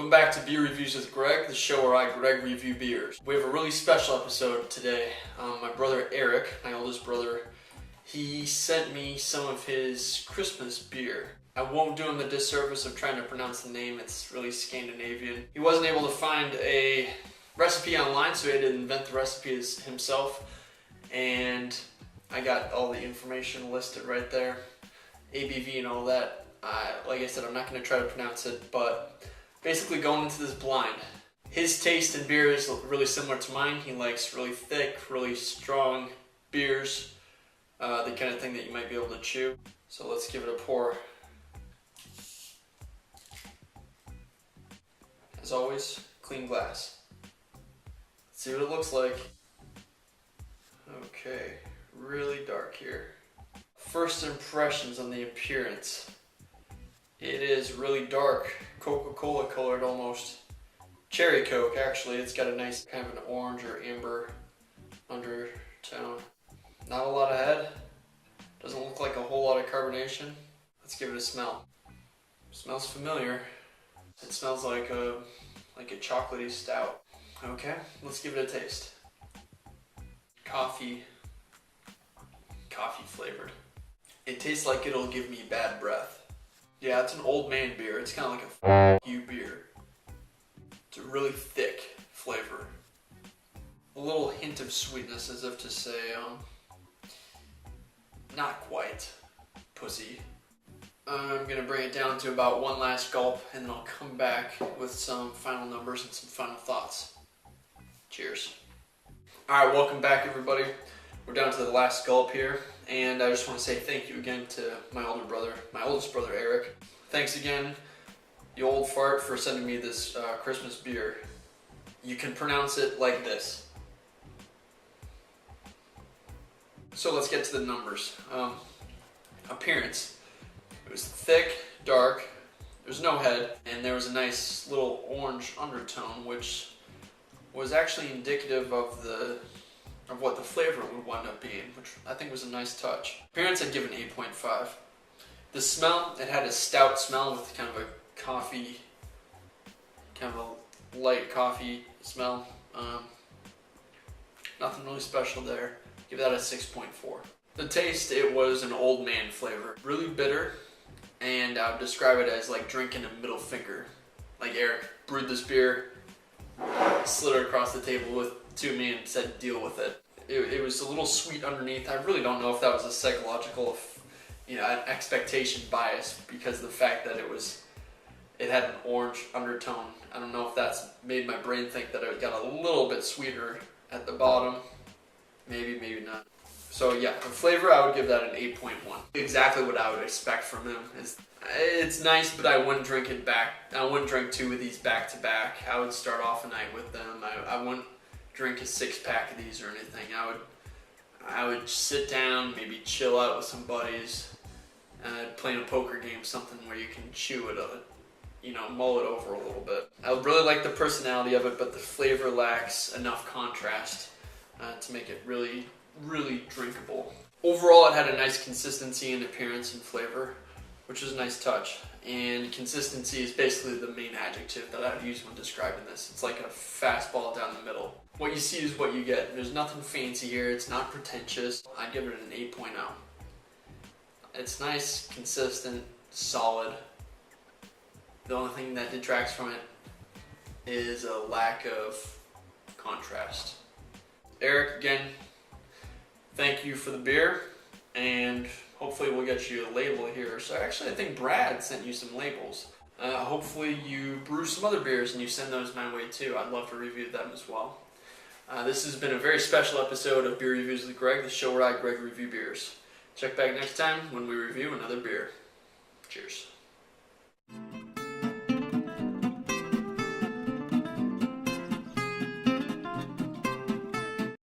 Welcome back to Beer Reviews with Greg, the show where I, Greg, review beers. We have a really special episode today. My brother Eric, my oldest brother, he sent me some of his Christmas beer. I won't do him the disservice of trying to pronounce the name, it's really Scandinavian. He wasn't able to find a recipe online, so he had to invent the recipe himself. And I got all the information listed right there, ABV and all that. Like I said, I'm not going to try to pronounce it, but basically going into this blind. His taste in beer is really similar to mine. He likes really thick, really strong beers, the kind of thing that you might be able to chew. So let's give it a pour. As always, clean glass. Let's see what it looks like. Okay, really dark here. First impressions on the appearance. It is really dark, Coca-Cola colored almost. Cherry Coke, actually. It's got a nice kind of an orange or amber undertone. Not a lot of head. Doesn't look like a whole lot of carbonation. Let's give it a smell. Smells familiar. It smells like a chocolatey stout. Okay, let's give it a taste. Coffee flavored. It tastes like it'll give me bad breath. Yeah, it's an old man beer. It's kind of like a f*** you beer. It's a really thick flavor. A little hint of sweetness, as if to say, not quite pussy. I'm gonna bring it down to about one last gulp, and then I'll come back with some final numbers and some final thoughts. Cheers. Alright, welcome back everybody. We're down to the last gulp here, and I just want to say thank you again to my oldest brother Eric. Thanks again, you old fart, for sending me this Christmas beer. You can pronounce it like this. So let's get to the numbers. Appearance. It was thick, dark, there's no head, and there was a nice little orange undertone, which was actually indicative of what the flavor would wind up being, which I think was a nice touch. Appearance, I'd give an 8.5. The smell, it had a stout smell with kind of a coffee, kind of a light coffee smell. Nothing really special there. Give that a 6.4. The taste, it was an old man flavor. Really bitter, and I would describe it as like drinking a middle finger. Like Eric brewed this beer, slid it across the table to me and said, deal with it. It was a little sweet underneath. I really don't know if that was a psychological, an expectation bias, because of the fact that it had an orange undertone. I don't know if that's made my brain think that it got a little bit sweeter at the bottom. Maybe, maybe not. So yeah, the flavor, I would give that an 8.1. Exactly what I would expect from him. It's nice, but I wouldn't drink it back. I wouldn't drink two of these back to back. I would start off a night with them. I wouldn't drink a 6-pack of these or anything. I would sit down, maybe chill out with some buddies, playing a poker game, something where you can chew it, mull it over a little bit. I really like the personality of it, but the flavor lacks enough contrast to make it really, really drinkable. Overall, it had a nice consistency in appearance and flavor, which was a nice touch. And consistency is basically the main adjective that I would use when describing this. It's like a fastball down the middle. What you see is what you get. There's nothing fancy here. It's not pretentious. I'd give it an 8.0. It's nice, consistent, solid. The only thing that detracts from it is a lack of contrast. Eric, again, thank you for the beer, and hopefully we'll get you a label here. So actually, I think Brad sent you some labels. Hopefully you brew some other beers and you send those my way too. I'd love to review them as well. This has been a very special episode of Beer Reviews with Greg, the show where I, Greg, review beers. Check back next time when we review another beer. Cheers.